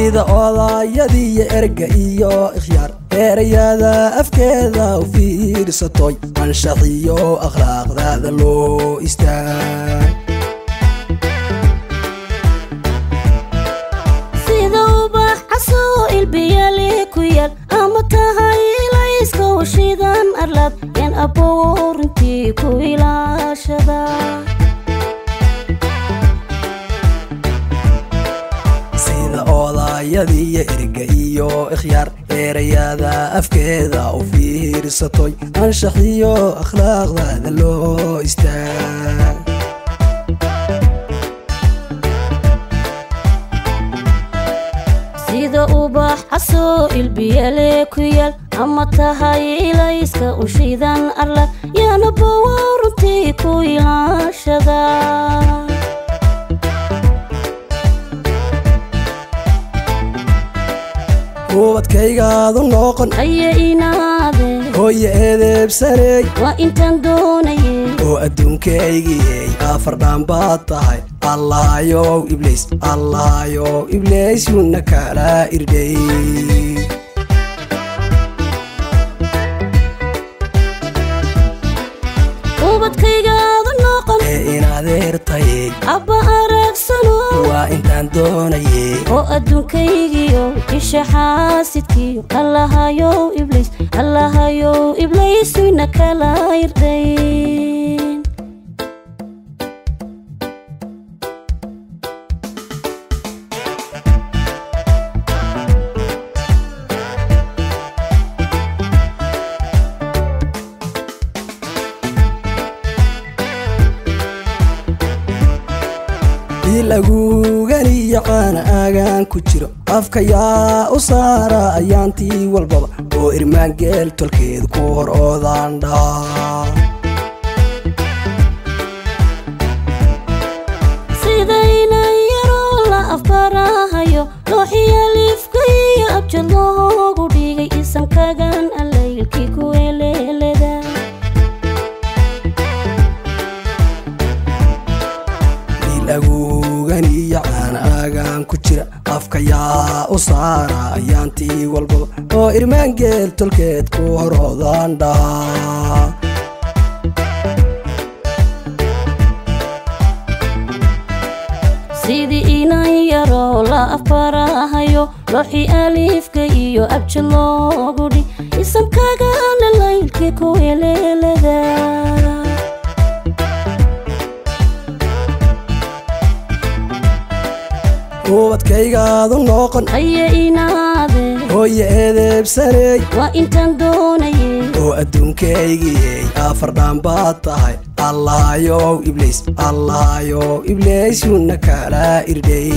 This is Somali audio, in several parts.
سيدا أولا يدي إرقائيو إخيار إريادا أفكادا وفير ستوي أنشطيو أخلاق ذا لو إستان سيدا وباح عصو البيالي كويال أمتها إلايسكا وشيدان أرلاد ين أبور انتي كويلا شدا يدي إرقائيو إخيار إريادا أفكادا وفير ستوي أنشطيو أخلاق ذا لو إستان سيدا وباح عصو البيالي كويال أمتها إلايسكا وشيدان أرلاد ين أبور انتي كويلا شدا ubadkaygaadu noqon haya inaade hooyo eedeebsanay waa intaan doonayay oo adduunkaygiyey afar dhaan baad tahay allahayow ibliis yuna kala irdhay ubadkaygaadu noqon ee inadeertayay abba aragsano waa intaan doonayay oo adduunkaygiyo isha xaasidkiyo allahayow ibliis yuna kala irdhay laguganiyo aan aagaan ku jiro afka yaa u saara ayaantii walbaba oo irmaan geel tolkeed ku hor oodaan dhaa sidayna yaroo la afbarahayo looxiya liifka iyo abjad loogu dhigay isankagan allaylkii ku eleeleda laguganiyo aan aagaan ku jira afka yaa u saara ayaantii walbaba oo irmaan geel tolkeed ku hor oodaan dhaa sidii inan yaroo la afbarahayo looxi aliifka iyo abjad loogu dhig isankagan allaylkii ku eleeleda ubadkaygaadu noqon haya inaade hooyo eedeebsanay waa intaan doonayay oo adduunkaygiyey afar dhaan baad tahay allahayow ibliis yuna kala irdhay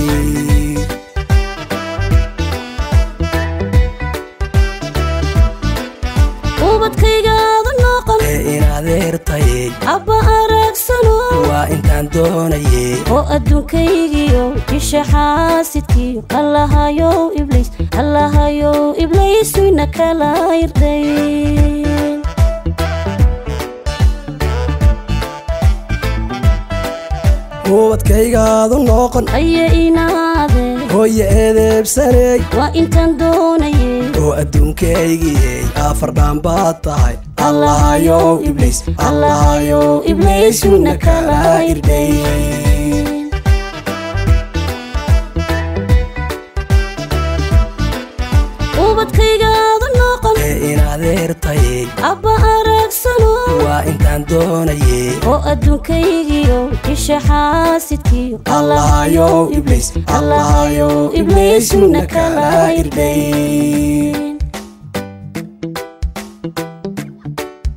ubadkaygaadu noqon ee inadeertayay abba aragsano waa intaan doonayay oo adduunkaygiyo isha xaasidkiyo allahayow ibliis yuna kala irdhay ubadkaygaadu noqon haya inaade hooyo eedeebsanay waa intaan doonayay oo adduunkaygiyey afar dhaan baad tahay allahayow ibliis yuna kala irdhay ubadkaygaadu noqon ee inadeertayay abba aragsano waa intaan doonayay oo adduunkaygiyo isha xaasidkiyo allahayow ibliis yuna kala irdhay